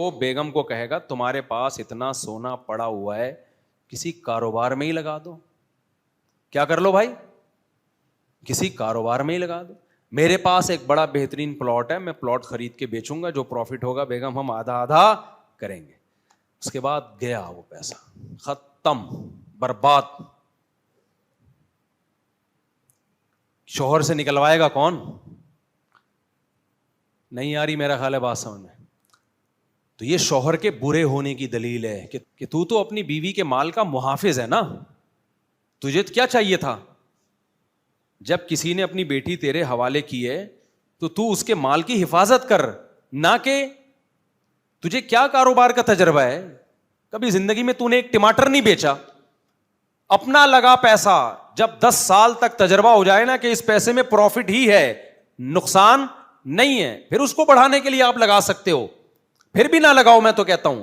وہ بیگم کو کہے گا تمہارے پاس اتنا سونا پڑا ہوا ہے, کسی کاروبار میں ہی لگا دو. کیا کر لو بھائی؟ کسی کاروبار میں ہی لگا دو. میرے پاس ایک بڑا بہترین پلاٹ ہے, میں پلاٹ خرید کے بیچوں گا, جو پروفٹ ہوگا بیگم ہم آدھا آدھا کریں گے. اس کے بعد گیا وہ پیسہ, ختم, برباد. شوہر سے نکلوائے گا کون؟ نہیں آ رہی میرا خیال ہے بات سمجھ میں. تو یہ شوہر کے برے ہونے کی دلیل ہے کہ تو اپنی بیوی کے مال کا محافظ ہے نا. تجھے کیا چاہیے تھا؟ جب کسی نے اپنی بیٹی تیرے حوالے کی ہے تو اس کے مال کی حفاظت کر, نہ کہ تجھے کیا کاروبار کا تجربہ ہے؟ کبھی زندگی میں تو نے ایک ٹماٹر نہیں بیچا. اپنا لگا پیسہ, جب 10 سال تک تجربہ ہو جائے نا کہ اس پیسے میں پروفٹ ہی ہے, نقصان نہیں ہے, پھر اس کو بڑھانے کے لیے آپ لگا سکتے ہو. پھر بھی نہ لگاؤ, میں تو کہتا ہوں.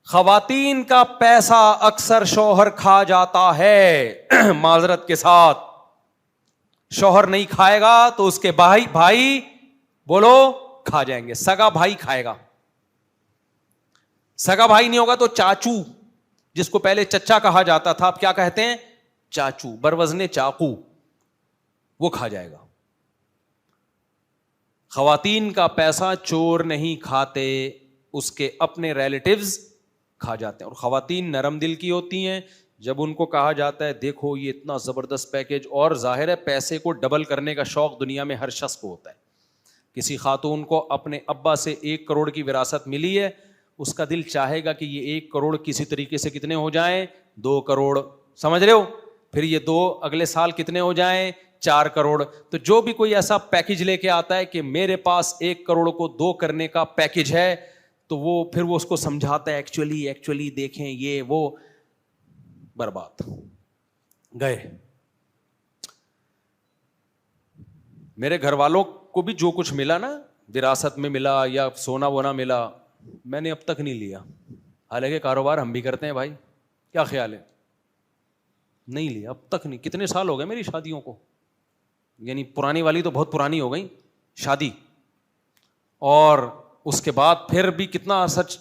خواتین کا پیسہ اکثر شوہر کھا جاتا ہے. معذرت کے ساتھ, شوہر نہیں کھائے گا تو اس کے بھائی بولو کھا جائیں گے. سگا بھائی کھائے گا. سگا بھائی نہیں ہوگا تو چاچو, جس کو پہلے چچا کہا جاتا تھا, اب کیا کہتے ہیں؟ چاچو, بروزن چاقو, وہ کھا جائے گا. خواتین کا پیسہ چور نہیں کھاتے, اس کے اپنے ریلیٹیوز کھا جاتے ہیں. اور خواتین نرم دل کی ہوتی ہیں. جب ان کو کہا جاتا ہے دیکھو یہ اتنا زبردست پیکج, اور ظاہر ہے پیسے کو ڈبل کرنے کا شوق دنیا میں ہر شخص کو ہوتا ہے. کسی خاتون کو اپنے ابا سے 1 کروڑ کی وراثت ملی ہے, اس کا دل چاہے گا کہ یہ 1 کروڑ کسی طریقے سے کتنے ہو جائیں؟ 2 کروڑ. سمجھ رہے ہو؟ پھر یہ 2 اگلے سال کتنے ہو جائیں؟ 4 کروڑ. تو جو بھی کوئی ایسا پیکج لے کے آتا ہے کہ میرے پاس 1 کروڑ کو 2 کرنے کا پیکج ہے, تو وہ پھر وہ اس کو سمجھاتا ہے ایکچولی دیکھیں یہ وہ, برباد گئے. میرے گھر والوں کو بھی جو کچھ ملا نا, وراثت میں ملا یا سونا وونا ملا, میں نے اب تک نہیں لیا. حالانکہ کاروبار ہم بھی کرتے ہیں بھائی, کیا خیال ہے؟ نہیں لیا اب تک نہیں. کتنے سال ہو گئے میری شادیوں کو, یعنی پرانی والی تو بہت پرانی ہو گئی شادی, اور اس کے بعد پھر بھی کتنا سچ,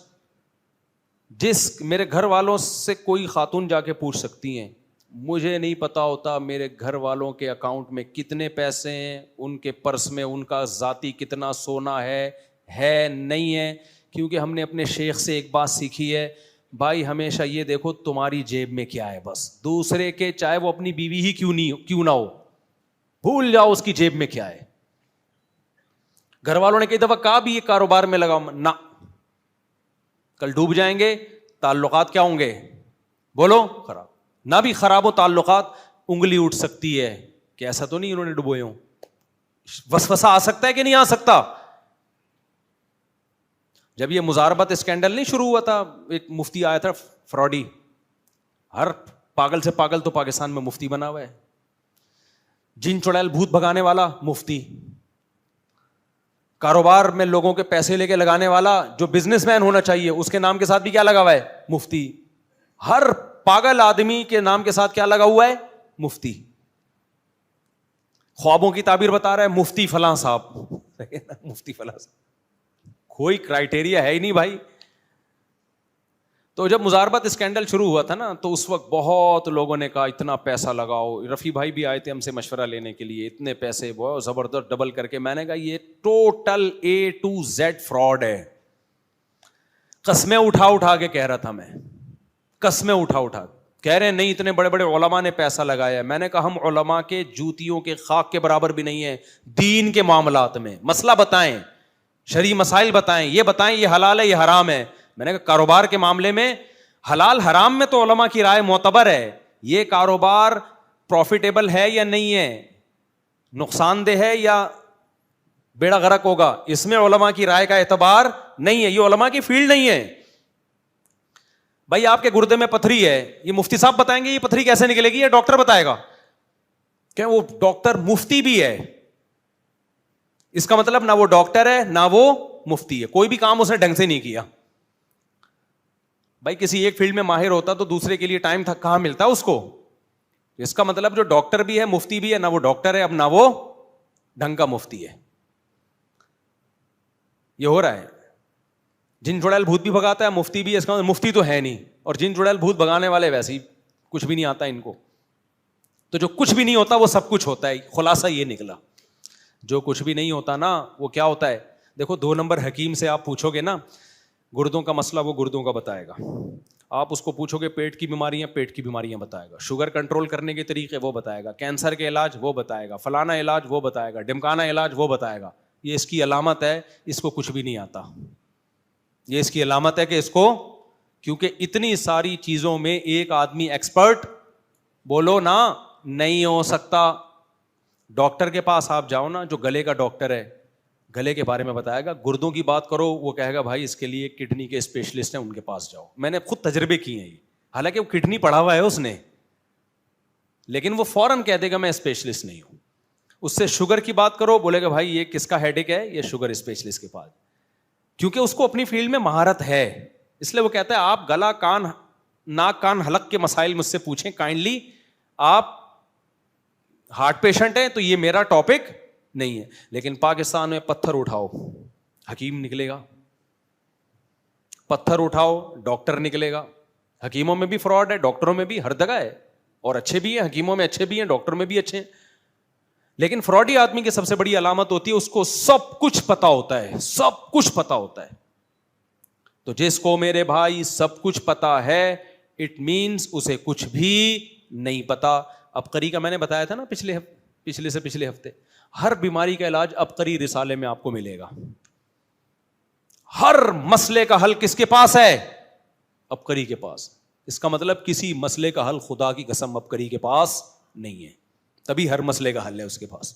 جس میرے گھر والوں سے کوئی خاتون جا کے پوچھ سکتی ہیں, مجھے نہیں پتا ہوتا میرے گھر والوں کے اکاؤنٹ میں کتنے پیسے ہیں, ان کے پرس میں ان کا ذاتی کتنا سونا ہے نہیں ہے. کیونکہ ہم نے اپنے شیخ سے ایک بات سیکھی ہے, بھائی ہمیشہ یہ دیکھو تمہاری جیب میں کیا ہے, بس دوسرے کے, چاہے وہ اپنی بیوی ہی کیوں نہ ہو, بھول جاؤ اس کی جیب میں کیا ہے. گھر والوں نے کئی دفعہ کہا بھی یہ کاروبار میں لگاؤ, نہ, کل ڈوب جائیں گے, تعلقات کیا ہوں گے؟ بولو خراب. نہ بھی خراب ہو تعلقات, انگلی اٹھ سکتی ہے کہ ایسا تو نہیں انہوں نے ڈبوئے ہوں. وسوسہ آ سکتا ہے کہ نہیں آ سکتا؟ جب یہ مزاربت اسکینڈل نہیں شروع ہوا تھا, ایک مفتی آیا تھا فراڈی, ہر پاگل سے پاگل تو پاکستان میں مفتی بنا ہوا ہے. جن چڑیل بھوت بھگانے والا مفتی, کاروبار میں لوگوں کے پیسے لے کے لگانے والا جو بزنس مین ہونا چاہیے اس کے نام کے ساتھ بھی کیا لگا ہوا ہے؟ مفتی. ہر پاگل آدمی کے نام کے ساتھ کیا لگا ہوا ہے؟ مفتی. خوابوں کی تعبیر بتا رہا ہے مفتی فلاں صاحب, مفتی فلاں صاحب, کوئی کرائٹیریا ہے ہی نہیں بھائی. تو جب مزاربت اسکینڈل شروع ہوا تھا نا, تو اس وقت بہت لوگوں نے کہا اتنا پیسہ لگاؤ. رفیع بھائی بھی آئے تھے ہم سے مشورہ لینے کے لیے, اتنے پیسے بہت زبردست ڈبل کر کے. میں نے کہا یہ total A to Z fraud ہے. قسمیں اٹھا کے کہہ رہا تھا میں, قسمیں اٹھا کہہ رہے ہیں نہیں اتنے بڑے بڑے علماء نے پیسہ لگایا. میں نے کہا ہم علماء کے جوتیوں کے خاک کے برابر بھی نہیں ہیں دین کے معاملات میں. مسئلہ بتائیں, شرعی مسائل بتائیں, یہ بتائیں یہ حلال ہے یہ حرام ہے. میں نے کہا کاروبار کے معاملے میں حلال حرام میں تو علماء کی رائے معتبر ہے. یہ کاروبار پروفیٹیبل ہے یا نہیں ہے, نقصان دہ ہے یا بیڑا غرق ہوگا, اس میں علماء کی رائے کا اعتبار نہیں ہے. یہ علماء کی فیلڈ نہیں ہے. بھائی آپ کے گردے میں پتھری ہے, یہ مفتی صاحب بتائیں گے یہ پتھری کیسے نکلے گی, یہ ڈاکٹر بتائے گا. کہ وہ ڈاکٹر مفتی بھی ہے, اس کا مطلب نہ وہ ڈاکٹر ہے نہ وہ مفتی ہے, کوئی بھی کام اس نے ڈھنگ سے نہیں کیا. بھائی کسی ایک فیلڈ میں ماہر ہوتا تو دوسرے کے لیے ٹائم کہاں ملتا اس کو. اس کا مطلب جو ڈاکٹر بھی ہے مفتی بھی ہے, نہ وہ ڈاکٹر ہے اب نہ وہ ڈھنگ کا مفتی ہے. یہ ہو رہا ہے. جن چڑیل بھوت بھی بھگاتا ہے مفتی بھی, اس کا مفتی تو ہے نہیں, اور جن چڑیل بھوت بھگانے والے ویسے ہی کچھ بھی نہیں آتا ان کو. تو جو کچھ بھی نہیں ہوتا وہ سب کچھ ہوتا ہے, خلاصہ یہ نکلا. جو کچھ بھی نہیں ہوتا نا وہ کیا ہوتا ہے. دیکھو 2 نمبر حکیم سے آپ پوچھو گے نا گردوں کا مسئلہ, وہ گردوں کا بتائے گا. آپ اس کو پوچھو گے پیٹ کی بیماریاں بتائے گا, شوگر کنٹرول کرنے کے طریقے وہ بتائے گا, کینسر کے علاج وہ بتائے گا, فلانا علاج وہ بتائے گا, ڈمکانا علاج وہ بتائے گا. یہ اس کی علامت ہے, اس کو کچھ بھی نہیں آتا. یہ اس کی علامت ہے کہ اس کو, کیونکہ اتنی ساری چیزوں میں ایک آدمی ایکسپرٹ بولو نا نہیں ہو سکتا. ڈاکٹر کے پاس آپ جاؤ نا, جو گلے کا ڈاکٹر ہے گلے کے بارے میں بتائے گا. گردوں کی بات کرو وہ کہے گا بھائی اس کے لیے کڈنی کے اسپیشلسٹ ہیں ان کے پاس جاؤ. میں نے خود تجربے کیے ہیں, حالانکہ وہ کڈنی پڑھا ہوا ہے اس نے, لیکن وہ فوراً کہہ دے گا میں اسپیشلسٹ نہیں ہوں. اس سے شوگر کی بات کرو بولے گا بھائی یہ کس کا ہیڈیک ہے, یہ شوگر اسپیشلسٹ کے پاس, کیونکہ اس کو اپنی فیلڈ میں مہارت ہے. اس لیے وہ کہتا ہے آپ گلا کان ناک کان حلق کے مسائل مجھ سے پوچھیں کائنڈلی, آپ ہارٹ پیشنٹ ہیں تو یہ میرا ٹاپک نہیں ہے. لیکن پاکستان میں پتھر اٹھاؤ حکیم نکلے گا, پتھر اٹھاؤ ڈاکٹر نکلے گا. حکیموں میں بھی فراڈ ہے, ڈاکٹروں میں بھی, ہر جگہ ہے, اور اچھے بھی ہیں, حکیموں میں اچھے بھی ہیں, ڈاکٹر میں بھی اچھے ہیں. لیکن فراڈی آدمی کی سب سے بڑی علامت ہوتی ہے اس کو سب کچھ پتا ہوتا ہے, سب کچھ پتا ہوتا ہے. تو جس کو میرے بھائی سب کچھ پتا ہے اٹ مینس اسے کچھ بھی نہیں پتا. عبقری کا میں نے بتایا تھا نا پچھلے ہفتے, ہر بیماری کا علاج عبقری رسالے میں آپ کو ملے گا. ہر مسئلے کا حل کس کے پاس ہے؟ عبقری کے پاس. اس کا مطلب کسی مسئلے کا حل خدا کی قسم عبقری کے پاس نہیں ہے, تبھی ہر مسئلے کا حل ہے اس کے پاس.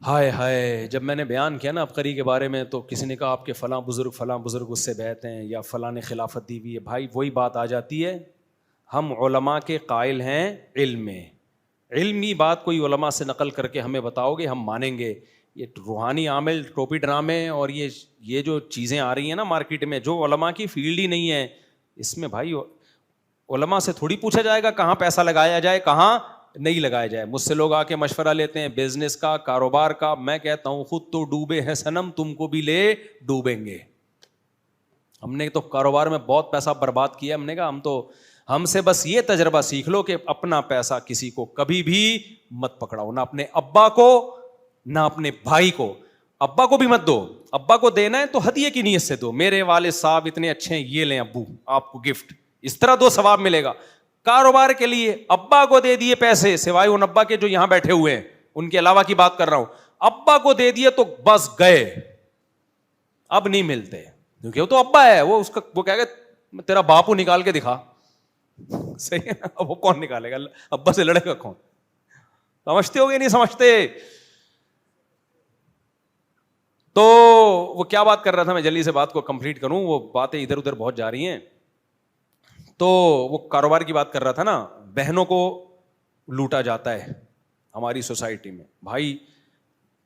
ہائے ہائے, جب میں نے بیان کیا نا عبقری کے بارے میں تو کسی نے کہا آپ کے فلاں بزرگ اس سے بیعت ہیں یا فلاں نے خلافت دی ہوئی ہے. بھائی وہی بات آ جاتی ہے, ہم علماء کے قائل ہیں علم میں. علمی بات کوئی علماء سے نقل کر کے ہمیں بتاؤ گے ہم مانیں گے. یہ روحانی عامل ٹوپی ڈرامے اور یہ جو چیزیں آ رہی ہیں نا مارکیٹ میں, جو علماء کی فیلڈ ہی نہیں ہے, اس میں بھائی علماء سے تھوڑی پوچھا جائے گا کہاں پیسہ لگایا جائے کہاں نہیں لگایا جائے. مجھ سے لوگ آ کے مشورہ لیتے ہیں بزنس کا, کاروبار کا. میں کہتا ہوں خود تو ڈوبے ہیں صنم, تم کو بھی لے ڈوبیں گے. ہم نے تو کاروبار میں بہت پیسہ برباد کیا. ہم نے کہا ہم سے بس یہ تجربہ سیکھ لو کہ اپنا پیسہ کسی کو کبھی بھی مت پکڑاؤ, نہ اپنے ابا کو نہ اپنے بھائی کو. ابا کو بھی مت دو, ابا کو دینا ہے تو ہدیے کی نیت سے دو, میرے والد صاحب اتنے اچھے ہیں یہ لیں ابو آپ کو گفٹ, اس طرح دو ثواب ملے گا. کاروبار کے لیے ابا کو دے دیے پیسے, سوائے ان ابا کے جو یہاں بیٹھے ہوئے ہیں ان کے علاوہ کی بات کر رہا ہوں, ابا کو دے دیے تو بس گئے, اب نہیں ملتے, کیونکہ وہ تو ابا ہے. وہ کہے گا تیرا باپو نکال کے دکھا, صحیح ہے نا, اب وہ کون نکالے گا, ابا سے لڑے گا کون؟ سمجھتے ہو گے نہیں سمجھتے؟ تو وہ کیا بات کر رہا تھا, میں جلدی سے بات کو کمپلیٹ کروں, وہ باتیں ادھر ادھر بہت جا رہی ہیں. تو وہ کاروبار کی بات کر رہا تھا نا, بہنوں کو لوٹا جاتا ہے ہماری سوسائٹی میں. بھائی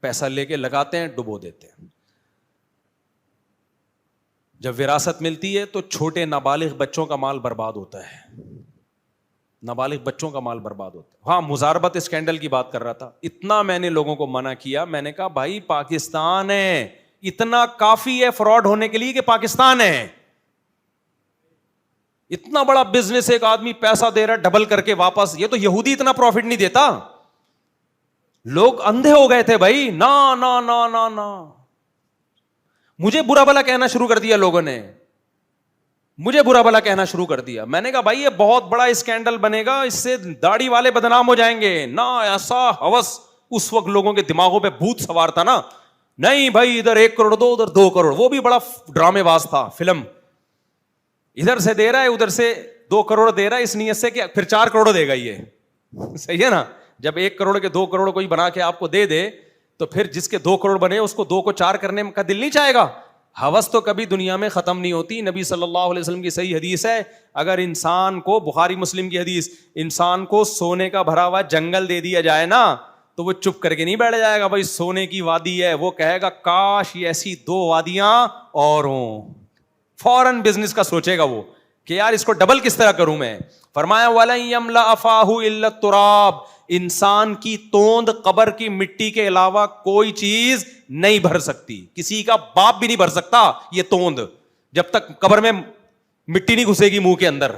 پیسہ لے کے لگاتے ہیں, ڈبو دیتے ہیں. جب وراثت ملتی ہے تو چھوٹے نابالغ بچوں کا مال برباد ہوتا ہے, نابالغ بچوں کا مال برباد ہوتا ہے. ہاں مزاربت اسکینڈل کی بات کر رہا تھا, اتنا میں نے لوگوں کو منع کیا. میں نے کہا بھائی پاکستان ہے, اتنا کافی ہے فراڈ ہونے کے لیے کہ پاکستان ہے. اتنا بڑا بزنس ایک آدمی پیسہ دے رہا ہے ڈبل کر کے واپس. یہ تو یہودی اتنا پروفٹ نہیں دیتا. لوگ اندھے ہو گئے تھے بھائی, نا نا نا نا نا. مجھے برا بھلا کہنا شروع کر دیا لوگوں نے, مجھے برا بھلا کہنا شروع کر دیا. میں نے کہا بھائی یہ بہت بڑا اسکینڈل بنے گا, اس سے داڑھی والے بدنام ہو جائیں گے. نا ایسا ہوس اس وقت لوگوں کے دماغوں پہ بھوت سوار تھا نا, نہیں بھائی ادھر 1 کروڑ دو, ادھر 2 کروڑ. وہ بھی بڑا ڈرامے باز تھا فلم, ادھر سے دے رہا ہے ادھر سے 2 کروڑ دے رہا ہے اس نیت سے کہ پھر 4 کروڑ دے گا. یہ صحیح ہے نا, جب 1 کروڑ کے 2 کروڑ کوئی بنا کے آپ کو دے دے تو پھر جس کے 2 کروڑ بنے اس کو 2 کو 4 کرنے کا دل نہیں چاہے گا. ہوس تو کبھی دنیا میں ختم نہیں ہوتی. نبی صلی اللہ علیہ وسلم کی صحیح حدیث ہے, اگر انسان کو, بخاری مسلم کی حدیث, انسان کو سونے کا بھرا ہوا جنگل دے دیا جائے نا تو وہ چپ کر کے نہیں بیٹھ جائے گا بھائی سونے کی وادی ہے. وہ کہے گا کاش یہ ایسی 2 وادیاں اور ہوں. فوراً بزنس کا سوچے گا وہ کہ یار اس کو ڈبل کس طرح کروں میں. فرمایا وَلَن يَمْلَأَ فَاهُ إِلَّا التُّرَابُ, انسان کی توند قبر کی مٹی کے علاوہ کوئی چیز نہیں بھر سکتی, کسی کا باپ بھی نہیں بھر سکتا یہ توند, جب تک قبر میں مٹی نہیں گھسے گی منہ کے اندر.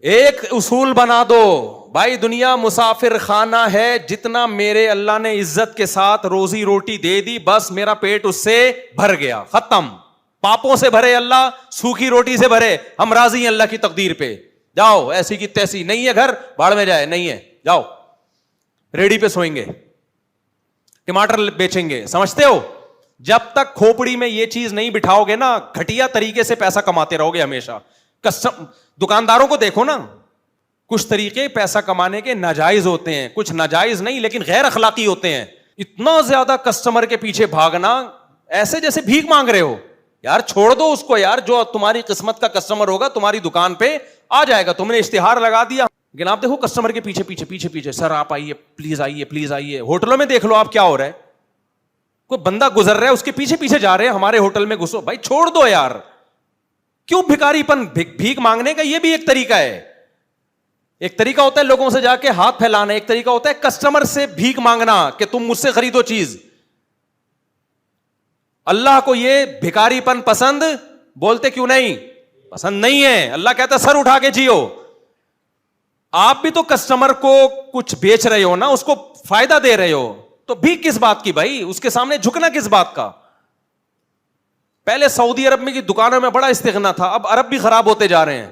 ایک اصول بنا دو بھائی, دنیا مسافر خانہ ہے, جتنا میرے اللہ نے عزت کے ساتھ روزی روٹی دے دی بس میرا پیٹ اس سے بھر گیا, ختم. پاپوں سے بھرے اللہ, سوکھی روٹی سے بھرے, ہم راضی ہیں اللہ کی تقدیر پہ. جاؤ ایسی کی تیسی, نہیں ہے گھر باڑ میں جائے, نہیں ہے جاؤ ریڑی پہ سوئیں گے, ٹماٹر بیچیں گے, سمجھتے ہو. جب تک کھوپڑی میں یہ چیز نہیں بٹھاؤ گے نا, گھٹیا طریقے سے پیسہ کماتے رہو گے ہمیشہ. دکانداروں کو دیکھو نا, کچھ طریقے پیسہ کمانے کے ناجائز ہوتے ہیں, کچھ ناجائز نہیں لیکن غیر اخلاقی ہوتے ہیں. اتنا زیادہ کسٹمر کے پیچھے بھاگنا, ایسے جیسے بھیک مانگ رہے ہو. یار چھوڑ دو اس کو یار, جو تمہاری قسمت کا کسٹمر ہوگا تمہاری دکان پہ آ جائے گا. تم نے اشتہار لگا دیا, لیکن آپ دیکھو کسٹمر کے پیچھے پیچھے پیچھے پیچھے, سر آپ آئیے پلیز آئیے پلیز آئیے. ہوٹلوں میں دیکھ لو آپ کیا ہو رہا ہے, کوئی بندہ گزر رہا ہے اس کے پیچھے پیچھے جا رہے ہیں, ہمارے ہوٹل میں گھسو. بھائی چھوڑ دو یار, کیوں بھکاری پن, بھیک مانگنے کا یہ بھی ایک طریقہ ہے. ایک طریقہ ہوتا ہے لوگوں سے جا کے ہاتھ پھیلانا, ایک طریقہ ہوتا ہے کسٹمر سے بھیک مانگنا کہ تم مجھ سے خریدو چیز. اللہ کو یہ بھکاری پن پسند, بولتے کیوں نہیں, پسند نہیں ہے. اللہ کہتا ہے سر اٹھا کے جیو. آپ بھی تو کسٹمر کو کچھ بیچ رہے ہو نا, اس کو فائدہ دے رہے ہو, تو بھی کس بات کی بھائی, اس کے سامنے جھکنا کس بات کا. پہلے سعودی عرب میں کی دکانوں میں بڑا استغنا تھا, اب عرب بھی خراب ہوتے جا رہے ہیں.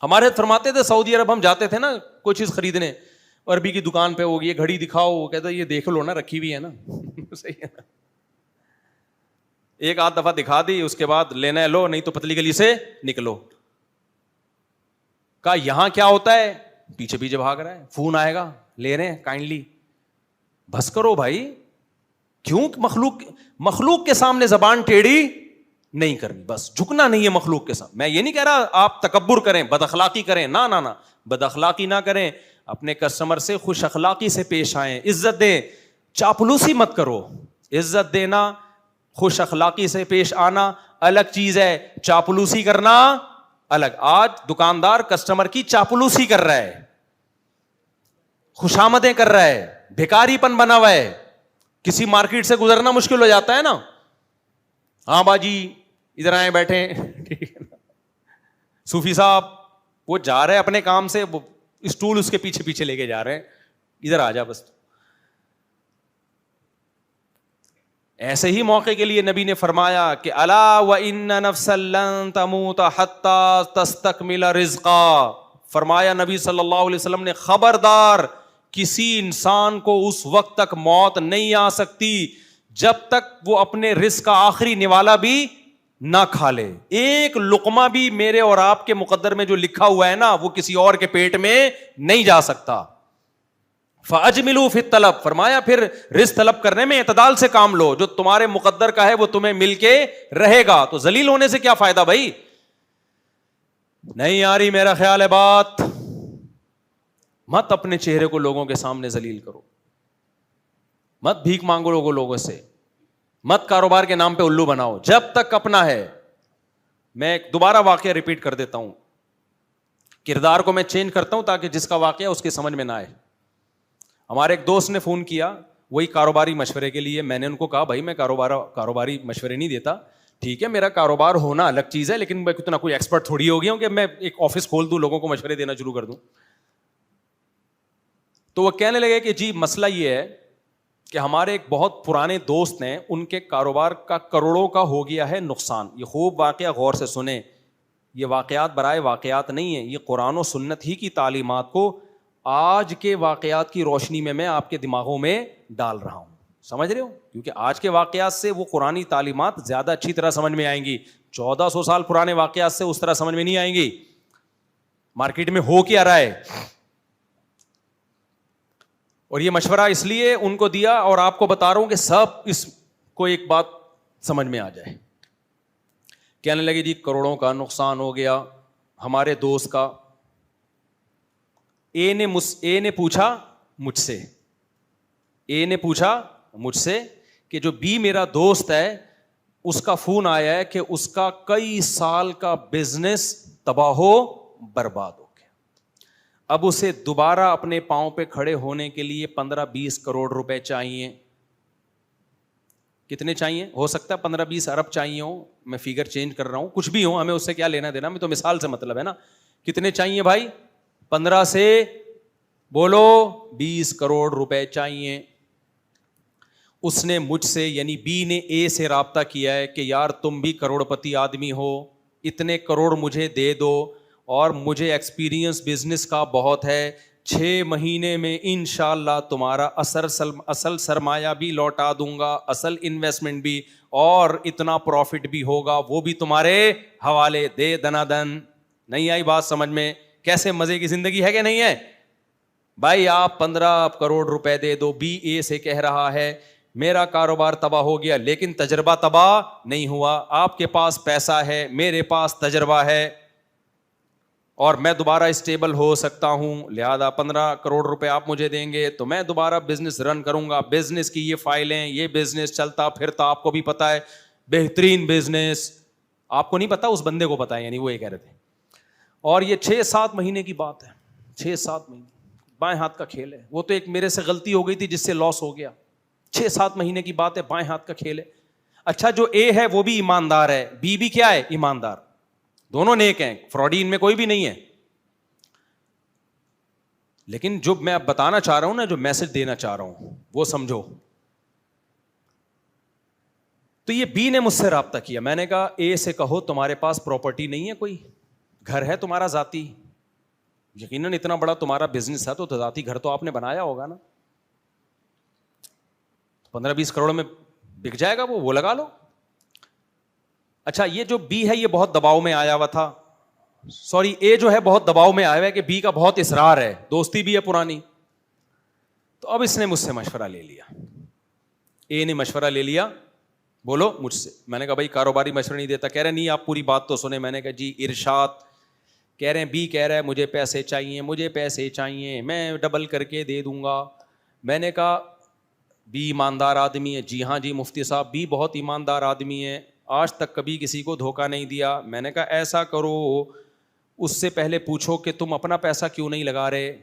ہمارے فرماتے تھے سعودی عرب ہم جاتے تھے نا کوئی چیز خریدنے, عربی کی دکان پہ ہوگی, یہ گھڑی دکھاؤ, وہ کہتا ہے یہ دیکھ لو نا رکھی ہوئی ہے نا. صحیح ہے نا, ایک آدھ دفعہ دکھا دی, اس کے بعد لینا ہے لو, نہیں تو پتلی گلی سے نکلو. کہا یہاں کیا ہوتا ہے, پیچھے پیچھے بھاگ رہا ہے, فون آئے گا لے رہے ہیں کائنڈلی. بس کرو بھائی, کیوں مخلوق کے سامنے زبان ٹیڑھی نہیں کرنی, بس جھکنا نہیں ہے مخلوق کے سامنے. میں یہ نہیں کہہ رہا آپ تکبر کریں, بد اخلاقی کریں, نہ نہ نہ, بد اخلاقی نہ کریں. اپنے کسٹمر سے خوش اخلاقی سے پیش آئیں, عزت دیں, چاپلوسی مت کرو. عزت دینا, خوش اخلاقی سے پیش آنا الگ چیز ہے, چاپلوسی کرنا الگ. آج دکاندار کسٹمر کی چاپلوسی کر رہا ہے, خوشامدیں کر رہا ہے, بھکاری پن بنا ہوا ہے. کسی مارکیٹ سے گزرنا مشکل ہو جاتا ہے نا, ہاں باجی ادھر آئے بیٹھے, ٹھیک ہے نا, صوفی صاحب وہ جا رہے اپنے کام سے, اسٹول اس کے پیچھے پیچھے لے کے جا رہے ہیں, ادھر آ جا بس. ایسے ہی موقع کے لیے نبی نے فرمایا کہ الا وان نفسا لن تموت حتى تستكمل رزقا. فرمایا نبی صلی اللہ علیہ وسلم نے, خبردار کسی انسان کو اس وقت تک موت نہیں آ سکتی جب تک وہ اپنے رزق کا آخری نوالا بھی نہ کھا لے. ایک لقمہ بھی میرے اور آپ کے مقدر میں جو لکھا ہوا ہے نا, وہ کسی اور کے پیٹ میں نہیں جا سکتا. فاجملوا فی الطلب, فرمایا پھر رزق طلب کرنے میں اعتدال سے کام لو, جو تمہارے مقدر کا ہے وہ تمہیں مل کے رہے گا. تو ذلیل ہونے سے کیا فائدہ بھائی, نہیں آ رہی میرا خیال ہے بات. مت اپنے چہرے کو لوگوں کے سامنے ذلیل کرو, مت بھیک مانگو لوگوں سے, مت کاروبار کے نام پہ الو بناؤ جب تک اپنا ہے. میں دوبارہ واقعہ ریپیٹ کر دیتا ہوں, کردار کو میں چینج کرتا ہوں تاکہ جس کا واقعہ اس کے سمجھ میں نہ آئے. ہمارے ایک دوست نے فون کیا, وہی کاروباری مشورے کے لیے. میں نے ان کو کہا بھائی میں کاروباری مشورے نہیں دیتا, ٹھیک ہے میرا کاروبار ہونا الگ چیز ہے, لیکن میں اتنا کوئی ایکسپرٹ تھوڑی ہو گیا ہوں کہ میں ایک آفس کھول دوں, لوگوں کو مشورے دینا شروع کر دوں. تو وہ کہنے لگے کہ جی مسئلہ یہ ہے کہ ہمارے ایک بہت پرانے دوست ہیں, ان کے کاروبار کا کروڑوں کا ہو گیا ہے نقصان. یہ خوب واقعہ غور سے سنیں, یہ واقعات برائے واقعات نہیں ہیں, یہ قرآن و سنت ہی کی تعلیمات کو آج کے واقعات کی روشنی میں آپ کے دماغوں میں ڈال رہا ہوں. سمجھ رہے ہو, کیونکہ آج کے واقعات سے وہ قرآنی تعلیمات زیادہ اچھی طرح سمجھ میں آئیں گی. 1400 سال پرانے واقعات سے اس طرح سمجھ میں نہیں آئیں گی. مارکیٹ میں ہو کیا رہا ہے, اور یہ مشورہ اس لیے ان کو دیا اور آپ کو بتا رہا ہوں کہ سب اس کو ایک بات سمجھ میں آ جائے. کہنے لگے جی کروڑوں کا نقصان ہو گیا ہمارے دوست کا. اے نے پوچھا مجھ سے کہ جو بی میرا دوست ہے اس کا فون آیا ہے کہ اس کا کئی سال کا بزنس تباہ ہو برباد ہو گیا. اب اسے دوبارہ اپنے پاؤں پہ کھڑے ہونے کے لیے 15-20 کروڑ روپے چاہیے. کتنے چاہیے؟ ہو سکتا ہے 15-20 ارب چاہیے ہوں, میں فیگر چینج کر رہا ہوں, کچھ بھی ہو, ہمیں اس سے کیا لینا دینا, میں تو مثال سے مطلب ہے نا. کتنے چاہیے بھائی؟ 15 سے بولو 20 کروڑ روپے چاہیے. اس نے مجھ سے یعنی بی نے اے سے رابطہ کیا ہے کہ یار تم بھی کروڑ پتی آدمی ہو, اتنے کروڑ مجھے دے دو, اور مجھے ایکسپیرینس بزنس کا بہت ہے, 6 مہینے میں انشاءاللہ تمہارا اصل سرمایہ بھی لوٹا دوں گا, اصل انویسٹمنٹ بھی, اور اتنا پروفٹ بھی ہوگا, وہ بھی تمہارے حوالے, دے دنا دن. نہیں آئی بات سمجھ میں؟ کیسے مزے کی زندگی ہے کہ نہیں ہے بھائی؟ آپ 15 کروڑ روپے دے دو. بی اے سے کہہ رہا ہے میرا کاروبار تباہ ہو گیا لیکن تجربہ تباہ نہیں ہوا. آپ کے پاس پیسہ ہے, میرے پاس تجربہ ہے, اور میں دوبارہ اسٹیبل ہو سکتا ہوں, لہذا 15 کروڑ روپے آپ مجھے دیں گے تو میں دوبارہ بزنس رن کروں گا. بزنس کی یہ فائلیں, یہ بزنس چلتا پھرتا, آپ کو بھی پتا ہے, بہترین بزنس. آپ کو نہیں پتا, اس بندے کو پتا ہے, یعنی وہ یہ کہہ رہے تھے. اور یہ 6-7 مہینے کی بات ہے, 6-7 مہینے, بائیں ہاتھ کا کھیل ہے. وہ تو ایک میرے سے غلطی ہو گئی تھی جس سے لاس ہو گیا. 6-7 مہینے کی بات ہے, بائیں ہاتھ کا کھیل ہے. اچھا جو اے ہے وہ بھی ایماندار ہے, بی بھی کیا ہے؟ ایماندار. دونوں نیک ہیں, فراڈی ان میں کوئی بھی نہیں ہے. لیکن جو میں اب بتانا چاہ رہا ہوں نا, جو میسج دینا چاہ رہا ہوں وہ سمجھو. تو یہ بی نے مجھ سے رابطہ کیا, میں نے کہا اے سے کہو تمہارے پاس پراپرٹی نہیں ہے, کوئی گھر ہے تمہارا ذاتی؟ یقیناً اتنا بڑا تمہارا بزنس ہے تو ذاتی گھر تو آپ نے بنایا ہوگا نا. 15-20 کروڑ میں بک جائے گا وہ لگا لو. اچھا یہ جو بی ہے یہ بہت دباؤ میں آیا ہوا تھا, سوری اے جو ہے بہت دباؤ میں آیا ہوا ہے کہ بی کا بہت اصرار ہے, دوستی بھی ہے پرانی. تو اب اس نے مجھ سے مشورہ لے لیا, اے نے مشورہ لے لیا, بولو مجھ سے. میں نے کہا بھائی کاروباری مشورہ نہیں دیتا. کہہ رہے نہیں آپ پوری بات تو سنیں. میں نے کہا جی ارشاد. کہہ رہے ہیں بی کہہ رہا ہے مجھے پیسے چاہیے, مجھے پیسے چاہیے, میں ڈبل کر کے دے دوں گا. میں نے کہا بی ایماندار آدمی ہے. جی ہاں جی مفتی صاحب, بی بہت ایماندار آدمی ہے, آج تک کبھی کسی کو دھوکہ نہیں دیا. میں نے کہا ایسا کرو, اس سے پہلے پوچھو کہ تم اپنا پیسہ کیوں نہیں لگا رہے.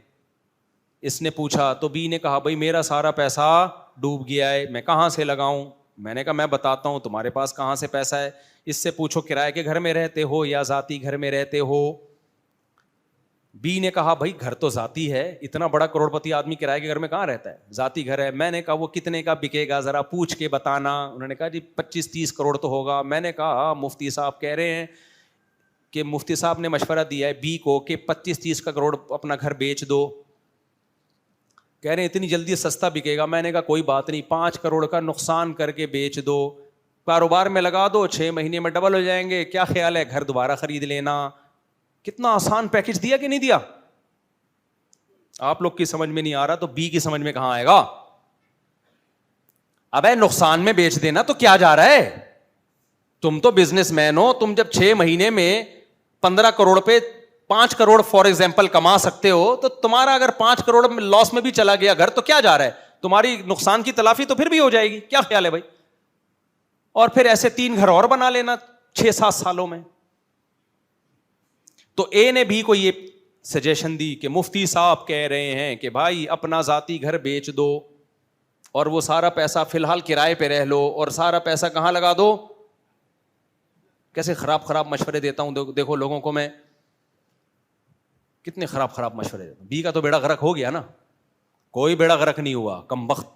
اس نے پوچھا تو بی نے کہا بھائی میرا سارا پیسہ ڈوب گیا ہے, میں کہاں سے لگاؤں. میں نے کہا میں بتاتا ہوں تمہارے پاس کہاں سے پیسہ ہے. اس سے پوچھو کرائے کے گھر میں رہتے ہو یا ذاتی گھر میں رہتے ہو. بی نے کہا بھائی گھر تو ذاتی ہے, اتنا بڑا کروڑ پتی آدمی کرائے کے گھر میں کہاں رہتا ہے, ذاتی گھر ہے. میں نے کہا وہ کتنے کا بکے گا ذرا پوچھ کے بتانا. انہوں نے کہا جی 25-30 کروڑ تو ہوگا. میں نے کہا مفتی صاحب کہہ رہے ہیں کہ مفتی صاحب نے مشورہ دیا ہے بی کو کہ 25-30 کا کروڑ اپنا گھر بیچ دو. کہہ رہے ہیں اتنی جلدی سستا بکے گا. میں نے کہا کوئی بات نہیں, 5 کروڑ کا نقصان کر کے بیچ دو, کاروبار میں لگا دو, 6 مہینے میں ڈبل ہو جائیں گے. کیا خیال ہے, گھر دوبارہ خرید لینا. کتنا آسان پیکج دیا کہ نہیں دیا؟ آپ لوگ کی سمجھ میں نہیں آ رہا تو بی کی سمجھ میں کہاں آئے گا. ابے نقصان میں بیچ دینا تو کیا جا رہا ہے, تم تو بزنس مین ہو. تم جب 6 مہینے میں 15 کروڑ پہ 5 کروڑ فار ایگزامپل کما سکتے ہو, تو تمہارا اگر 5 کروڑ لاس میں بھی چلا گیا گھر تو کیا جا رہا ہے, تمہاری نقصان کی تلافی تو پھر بھی ہو جائے گی. کیا خیال ہے بھائی؟ اور پھر ایسے 3 گھر اور بنا لینا 6-7 سالوں میں. تو اے نے بھی کو یہ سجیشن دی کہ مفتی صاحب کہہ رہے ہیں کہ بھائی اپنا ذاتی گھر بیچ دو اور وہ سارا پیسہ فی الحال کرائے پہ رہ لو, اور سارا پیسہ کہاں لگا دو. کیسے خراب مشورے دیتا ہوں دیکھو لوگوں کو میں, کتنے خراب مشورے دیتا ہوں. بی کا تو بیڑا غرق ہو گیا نا, کوئی بیڑا غرق نہیں ہوا کمبخت.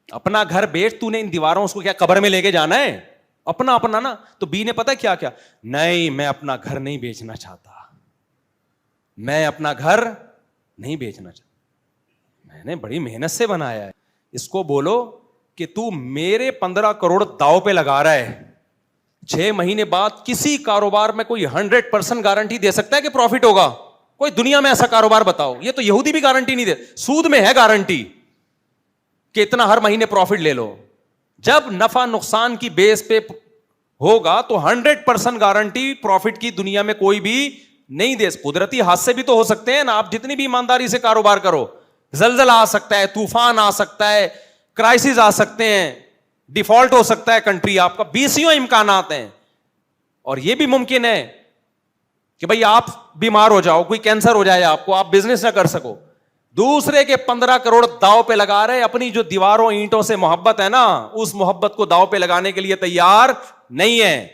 اپنا گھر بیچ, تو نے ان دیواروں اس کو کیا قبر میں لے کے جانا ہے, اپنا نا. تو بی نے پتا کیا نہیں, میں اپنا گھر نہیں بیچنا چاہتا, میں اپنا گھر نہیں بیچنا چاہتا, میں نے بڑی محنت سے بنایا ہے. اس کو بولو کہ تو میرے 15 کروڑ داؤ پہ لگا رہا ہے, 6 مہینے بعد کسی کاروبار میں کوئی 100% گارنٹی دے سکتا ہے کہ پروفٹ ہوگا؟ کوئی دنیا میں ایسا کاروبار بتاؤ. یہ تو یہودی بھی گارنٹی نہیں دے. سود میں ہے گارنٹی کہ اتنا ہر مہینے پروفٹ لے لو. جب نفع نقصان کی بیس پہ ہوگا تو 100% گارنٹی پروفٹ کی دنیا میں کوئی بھی نہیں دے. قدرتی حادثے بھی تو ہو سکتے ہیں نا, آپ جتنی بھی ایمانداری سے کاروبار کرو, زلزلہ آ سکتا ہے, طوفان آ سکتا ہے, کرائسس آ سکتے ہیں, ڈیفالٹ ہو سکتا ہے کنٹری آپ کا, 20 امکانات ہیں. اور یہ بھی ممکن ہے کہ بھئی آپ بیمار ہو جاؤ, کوئی کینسر ہو جائے آپ کو, آپ بزنس نہ کر سکو, دوسرے کے 15 کروڑ داؤ پہ لگا رہے, اپنی جو دیواروں اینٹوں سے محبت ہے نا, اس محبت کو داؤ پہ لگانے کے لیے تیار نہیں ہے.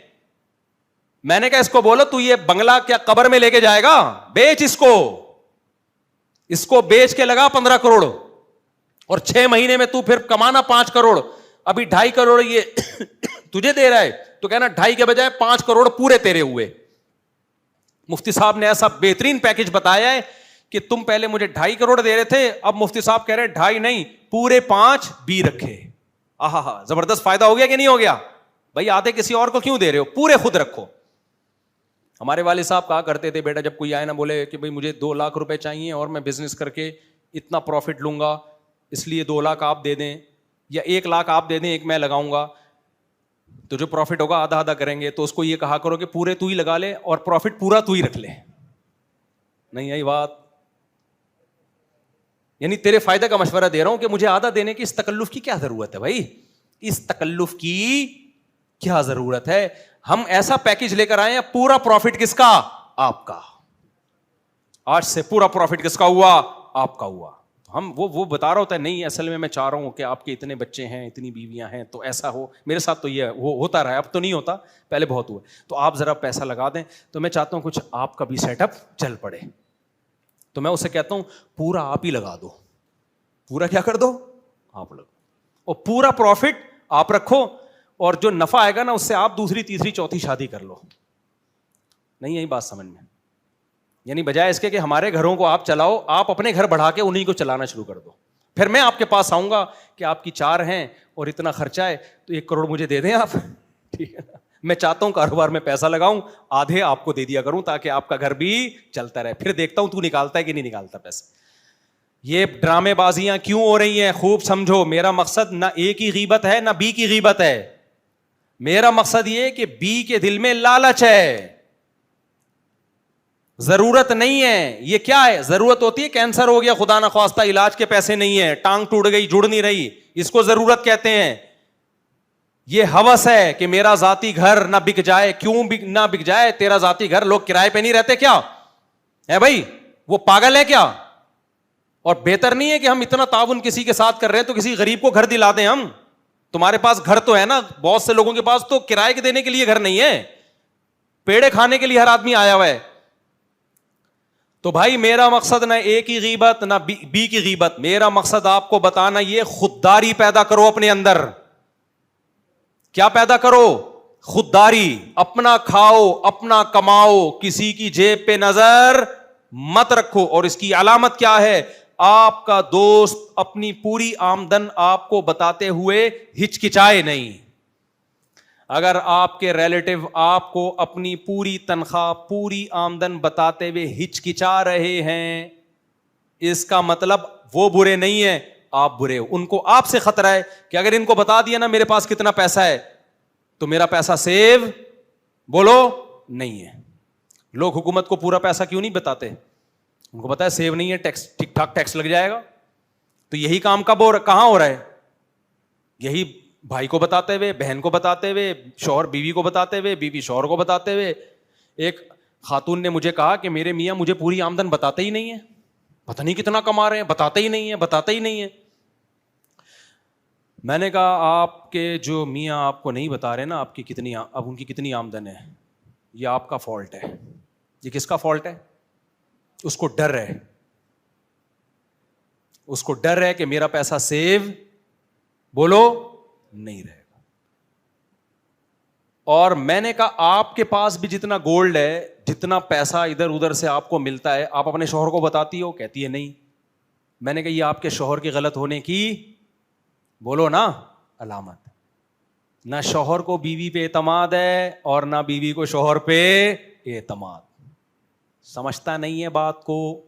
میں نے کہا اس کو بولو تو یہ بنگلہ کیا قبر میں لے کے جائے گا, بیچ اس کو بیچ کے لگا 15 کروڑ, اور 6 مہینے میں تو پھر کمانا 5 کروڑ. ابھی 2.5 کروڑ یہ تجھے دے رہا ہے, تو کہنا 2.5 کے بجائے 5 کروڑ پورے تیرے ہوئے. مفتی صاحب نے ایسا بہترین پیکج بتایا ہے کہ تم پہلے مجھے 2.5 کروڑ دے رہے تھے, اب مفتی صاحب کہہ رہے 2.5 نہیں پورے 5 بھی رکھے. آہا, زبردست فائدہ ہو گیا کہ نہیں ہو گیا؟ بھائی آدھے کسی اور کو کیوں دے رہے ہو, پورے خود رکھو. ہمارے والد صاحب کہا کرتے تھے, بیٹا جب کوئی آئے نا بولے کہ بھائی مجھے 2 لاکھ روپے چاہیے اور میں بزنس کر کے اتنا پروفٹ لوں گا, اس لیے 2 لاکھ آپ دے دیں یا 1 لاکھ آپ دے دیں, 1 میں لگاؤں گا, تو جو پروفٹ ہوگا آدھا آدھا کریں گے. تو اس کو یہ کہا کرو کہ پورے تو ہی لگا لے اور پروفٹ پورا تو ہی رکھ لے. نہیں یہی بات, یعنی تیرے فائدے کا مشورہ دے رہا ہوں کہ مجھے آدھا دینے کی اس تکلف کی کیا ضرورت ہے بھائی, اس تکلف کی کیا ضرورت ہے؟ ہم ایسا پیکج لے کر آئے ہیں, پورا پروفٹ کس کا؟ آپ کا. آج سے پورا پروفٹ کس کا ہوا؟ آپ کا ہوا. ہم وہ بتا رہا ہوتا ہے, نہیں اصل میں چاہ رہا ہوں کہ آپ کے اتنے بچے ہیں, اتنی بیویاں ہیں, تو ایسا ہو. میرے ساتھ تو یہ ہوتا رہا ہے, اب تو نہیں ہوتا, پہلے بہت ہوا. تو آپ ذرا پیسہ لگا دیں, تو میں چاہتا ہوں کچھ آپ کا بھی سیٹ اپ چل پڑے. تو میں اسے کہتا ہوں پورا آپ ہی لگا دو. پورا کیا کر دو؟ آپ لگا, اور پورا پروفٹ آپ رکھو, اور جو نفع آئے گا نا اس سے آپ دوسری تیسری چوتھی شادی کر لو. نہیں یہی بات سمجھ میں, یعنی بجائے اس کے کہ ہمارے گھروں کو آپ چلاؤ, آپ اپنے گھر بڑھا کے انہیں کو چلانا شروع کر دو. پھر میں آپ کے پاس آؤں گا کہ آپ کی 4 ہیں اور اتنا خرچہ ہے, تو 1 کروڑ مجھے دے دیں آپ, ٹھیک ہے نا. میں چاہتا ہوں کاروبار میں پیسہ لگاؤں, آدھے آپ کو دے دیا کروں تاکہ آپ کا گھر بھی چلتا رہے. پھر دیکھتا ہوں تو نکالتا ہے کہ نہیں نکالتا پیسے. یہ ڈرامے بازیاں کیوں ہو رہی ہیں خوب سمجھو. میرا مقصد نہ A کی غیبت ہے نہ B کی غیبت ہے. میرا مقصد یہ کہ B کے دل میں لالچ ہے, ضرورت نہیں ہے. یہ کیا ہے؟ ضرورت ہوتی ہے کینسر ہو گیا خدا نخواستہ, علاج کے پیسے نہیں ہے, ٹانگ ٹوٹ گئی جڑ نہیں رہی, اس کو ضرورت کہتے ہیں. یہ ہوس ہے کہ میرا ذاتی گھر نہ بک جائے. کیوں نہ بک جائے تیرا ذاتی گھر؟ لوگ کرائے پہ نہیں رہتے کیا ہے بھائی؟ وہ پاگل ہے کیا؟ اور بہتر نہیں ہے کہ ہم اتنا تعاون کسی کے ساتھ کر رہے ہیں تو کسی غریب کو گھر دلا دیں ہم. تمہارے پاس گھر تو ہے نا, بہت سے لوگوں کے پاس تو کرائے کے دینے کے لیے گھر نہیں ہے, پیڑے کھانے کے لیے ہر آدمی آیا ہوا ہے. تو بھائی میرا مقصد نہ A کی غیبت نہ B کی غیبت, میرا مقصد آپ کو بتانا یہ خودداری پیدا کرو اپنے اندر. کیا پیدا کرو؟ خودداری. اپنا کھاؤ, اپنا کماؤ, کسی کی جیب پہ نظر مت رکھو. اور اس کی علامت کیا ہے؟ آپ کا دوست اپنی پوری آمدن آپ کو بتاتے ہوئے ہچکچائے نہیں. اگر آپ کے ریلیٹو آپ کو اپنی پوری تنخواہ پوری آمدن بتاتے ہوئے ہچکچا رہے ہیں, اس کا مطلب وہ برے نہیں ہیں, آپ برے ہو. ان کو آپ سے خطرہ ہے کہ اگر ان کو بتا دیا نا میرے پاس کتنا پیسہ ہے تو میرا پیسہ سیو بولو نہیں ہے. لوگ حکومت کو پورا پیسہ کیوں نہیں بتاتے؟ ان کو پتا ہے سیو نہیں ہے, ٹیکس ٹھیک ٹھاک ٹیکس لگ جائے گا. تو یہی کام کب کہاں ہو رہا ہے؟ یہی بھائی کو بتاتے ہوئے, بہن کو بتاتے ہوئے, شوہر بیوی کو بتاتے ہوئے, بیوی شوہر کو بتاتے ہوئے. ایک خاتون نے مجھے کہا کہ میرے میاں مجھے پوری آمدن بتاتے ہی نہیں ہے, پتہ نہیں کتنا کما رہے ہیں, بتاتے ہی نہیں ہے, بتاتے ہی نہیں ہے. میں نے کہا آپ کے جو میاں آپ کو نہیں بتا رہے نا آپ کی کتنی, اب ان کی کتنی آمدن ہے, یہ آپ کا فالٹ ہے. یہ کس کا فالٹ ہے؟ اس کو ڈر ہے, اس کو ڈر ہے کہ میرا پیسہ سیو بولو نہیں رہے گا. اور میں نے کہا آپ کے پاس بھی جتنا گولڈ ہے, جتنا پیسہ ادھر ادھر سے آپ کو ملتا ہے, آپ اپنے شوہر کو بتاتی ہو؟ کہتی ہے نہیں. میں نے کہا یہ آپ کے شوہر کے غلط ہونے کی بولو نا علامت. نہ شوہر کو بیوی پہ اعتماد ہے اور نہ بیوی کو شوہر پہ اعتماد. سمجھتا نہیں ہے بات کو.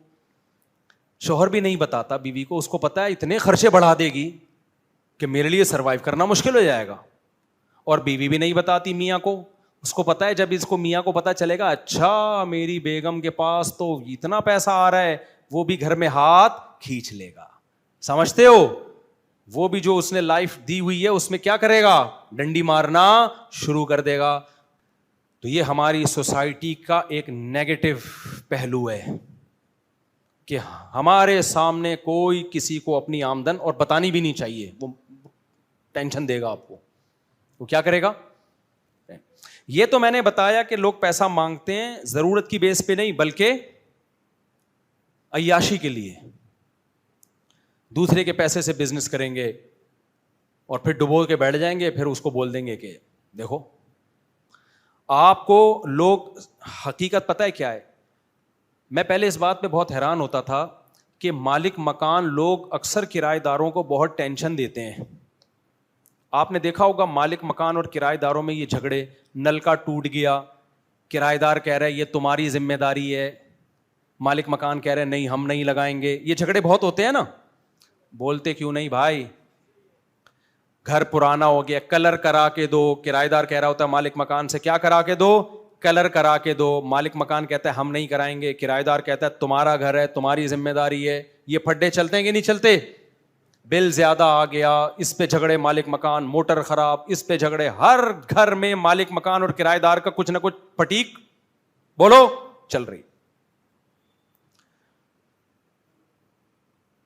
شوہر بھی نہیں بتاتا بیوی کو, اس کو پتا ہے اتنے خرچے بڑھا دے گی کہ میرے لیے سروائیو کرنا مشکل ہو جائے گا. اور بیوی بھی نہیں بتاتی میاں کو, اس کو پتا ہے جب اس کو میاں کو پتا چلے گا اچھا میری بیگم کے پاس تو اتنا پیسہ آ رہا ہے, وہ بھی گھر میں ہاتھ کھینچ لے گا. سمجھتے ہو؟ وہ بھی جو اس نے لائف دی ہوئی ہے اس میں کیا کرے گا؟ ڈنڈی مارنا شروع کر دے گا. تو یہ ہماری سوسائٹی کا ایک نیگیٹو پہلو ہے کہ ہمارے سامنے کوئی کسی کو اپنی آمدن اور بتانی بھی نہیں چاہیے, وہ ٹینشن دے گا آپ کو. وہ کیا کرے گا؟ یہ تو میں نے بتایا کہ لوگ پیسہ مانگتے ہیں ضرورت کی بیس پہ نہیں بلکہ عیاشی کے لیے. دوسرے کے پیسے سے بزنس کریں گے اور پھر ڈبو کے بیٹھ جائیں گے, پھر اس کو بول دیں گے کہ دیکھو. آپ کو لوگ حقیقت پتہ ہے کیا ہے؟ میں پہلے اس بات پہ بہت حیران ہوتا تھا کہ مالک مکان لوگ اکثر کرایہ داروں کو بہت ٹینشن دیتے ہیں. آپ نے دیکھا ہوگا مالک مکان اور کرایہ داروں میں یہ جھگڑے, نل کا ٹوٹ گیا, کرایہ دار کہہ رہا ہے یہ تمہاری ذمہ داری ہے, مالک مکان کہہ رہے ہیں نہیں ہم نہیں لگائیں گے. یہ جھگڑے بہت ہوتے ہیں نا. بولتے کیوں نہیں بھائی, گھر پرانا ہو گیا کلر کرا کے دو. کرایہ دار کہہ رہا ہوتا ہے مالک مکان سے کیا کرا کے دو, کلر کرا کے دو. مالک مکان کہتا ہے ہم نہیں کرائیں گے, کرایہ دار کہتا ہے تمہارا گھر ہے تمہاری ذمہ داری ہے. یہ پھڈے چلتے ہیں کہ نہیں چلتے؟ بل زیادہ آ گیا, اس پہ جھگڑے مالک مکان, موٹر خراب, اس پہ جھگڑے. ہر گھر میں مالک مکان اور کرایہ دار کا کچھ نہ کچھ پٹیک بولو چل رہی.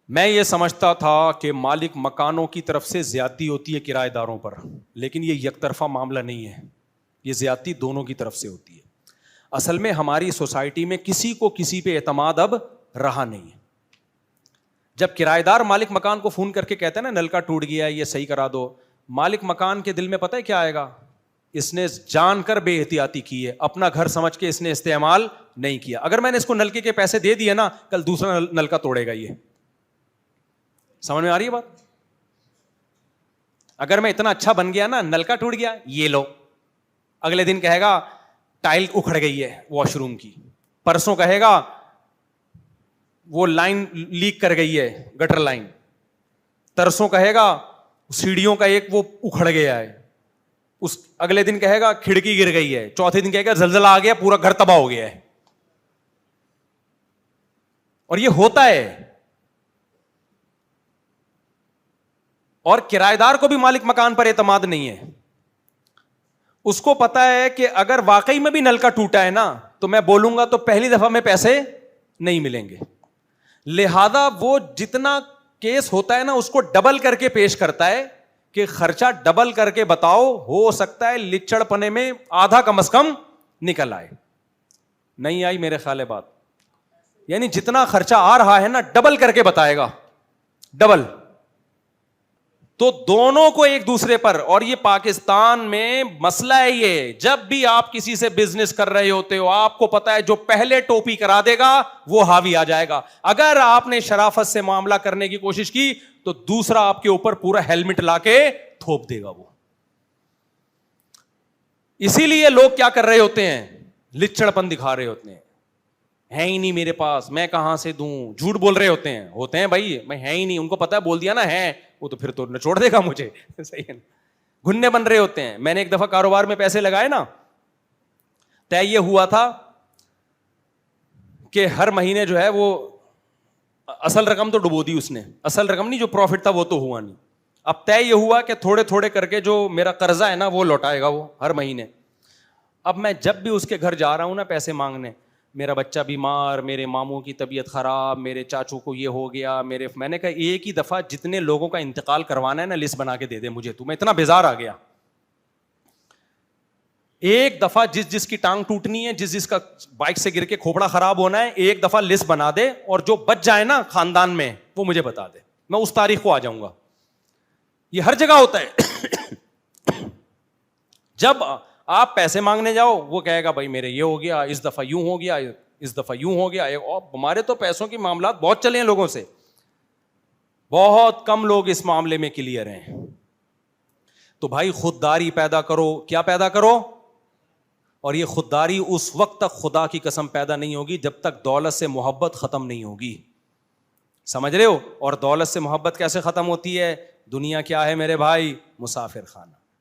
میں یہ سمجھتا تھا کہ مالک مکانوں کی طرف سے زیادتی ہوتی ہے کرایہ داروں پر, لیکن یہ یک طرفہ معاملہ نہیں ہے, یہ زیادتی دونوں کی طرف سے ہوتی ہے. اصل میں ہماری سوسائٹی میں کسی کو کسی پہ اعتماد اب رہا نہیں ہے. جب کرایہ دار مالک مکان کو فون کر کے کہتا ہے نا نل کا ٹوٹ گیا ہے یہ صحیح کرا دو, مالک مکان کے دل میں پتہ ہے کیا آئے گا؟ اس نے جان کر بے احتیاطی کی ہے, اپنا گھر سمجھ کے اس نے استعمال نہیں کیا. اگر میں نے اس کو نلکے کے پیسے دے دیے نا, کل دوسرا نلکا توڑے گا. یہ سمجھ میں آ رہی ہے بات؟ اگر میں اتنا اچھا بن گیا نا, نلکا ٹوٹ گیا یہ لو, اگلے دن کہے گا ٹائل اکھڑ گئی ہے واش روم کی, پرسوں کہے گا وہ لائن لیک کر گئی ہے گٹر لائن, ترسوں کہے گا سیڑھیوں کا ایک وہ اکھڑ گیا ہے, اس اگلے دن کہے گا کھڑکی گر گئی ہے, چوتھے دن کہے گا زلزلہ آ گیا پورا گھر تباہ ہو گیا ہے. اور یہ ہوتا ہے. اور کرایہ دار کو بھی مالک مکان پر اعتماد نہیں ہے. اس کو پتا ہے کہ اگر واقعی میں بھی نل کا ٹوٹا ہے نا تو میں بولوں گا تو پہلی دفعہ میں پیسے نہیں ملیں گے, لہذا وہ جتنا کیس ہوتا ہے نا اس کو ڈبل کر کے پیش کرتا ہے کہ خرچہ ڈبل کر کے بتاؤ, ہو سکتا ہے لچڑ پنے میں آدھا کم از کم نکل آئے. نہیں آئی میرے خیال ہے بات؟ یعنی جتنا خرچہ آ رہا ہے نا ڈبل کر کے بتائے گا, ڈبل. تو دونوں کو ایک دوسرے پر, اور یہ پاکستان میں مسئلہ ہے یہ, جب بھی آپ کسی سے بزنس کر رہے ہوتے ہو آپ کو پتا ہے جو پہلے ٹوپی کرا دے گا وہ حاوی آ جائے گا. اگر آپ نے شرافت سے معاملہ کرنے کی کوشش کی تو دوسرا آپ کے اوپر پورا ہیلمٹ لا کے تھوپ دے گا وہ. اسی لیے لوگ کیا کر رہے ہوتے ہیں, لچڑپن دکھا رہے ہوتے ہیں, ہے ہی نہیں میرے پاس میں کہاں سے دوں, جھوٹ بول رہے ہوتے ہیں بھائی, میں ہے ہی نہیں. ان کو پتا ہے بول دیا نا ہے وہ تو پھر تو چھوڑ دے گا مجھے. صحیح ہے, گھننے بن رہے ہوتے ہیں. میں نے ایک دفعہ کاروبار میں پیسے لگائے نا, طے یہ ہوا تھا کہ ہر مہینے جو ہے وہ اصل رقم تو ڈبو دی اس نے, اصل رقم نہیں جو پروفٹ تھا وہ تو ہوا نہیں. اب طے یہ ہوا کہ تھوڑے تھوڑے کر کے جو میرا قرضہ ہے نا وہ لوٹائے گا وہ ہر مہینے. اب میں جب بھی اس کے گھر جا رہا ہوں نا پیسے مانگنے, میرا بچہ بیمار, میرے ماموں کی طبیعت خراب, میرے چاچو کو یہ ہو گیا, میں نے کہا ایک ہی دفعہ جتنے لوگوں کا انتقال کروانا ہے نا لسٹ بنا کے دے دے مجھے, تو میں اتنا بیزار آ گیا. ایک دفعہ جس کی ٹانگ ٹوٹنی ہے, جس کا بائک سے گر کے کھوپڑا خراب ہونا ہے, ایک دفعہ لسٹ بنا دے, اور جو بچ جائے نا خاندان میں وہ مجھے بتا دے, میں اس تاریخ کو آ جاؤں گا. یہ ہر جگہ ہوتا ہے. جب آپ پیسے مانگنے جاؤ وہ کہے گا بھائی میرے یہ ہو گیا, اس دفعہ یوں ہو گیا, اس دفعہ یوں ہو گیا. ہمارے تو پیسوں کے معاملات بہت چلے ہیں لوگوں سے, بہت کم لوگ اس معاملے میں کلیئر ہیں. تو بھائی خودداری پیدا کرو. کیا پیدا کرو؟ اور یہ خودداری اس وقت تک خدا کی قسم پیدا نہیں ہوگی جب تک دولت سے محبت ختم نہیں ہوگی. سمجھ رہے ہو؟ اور دولت سے محبت کیسے ختم ہوتی ہے؟ دنیا کیا ہے میرے بھائی؟ مسافر خانہ.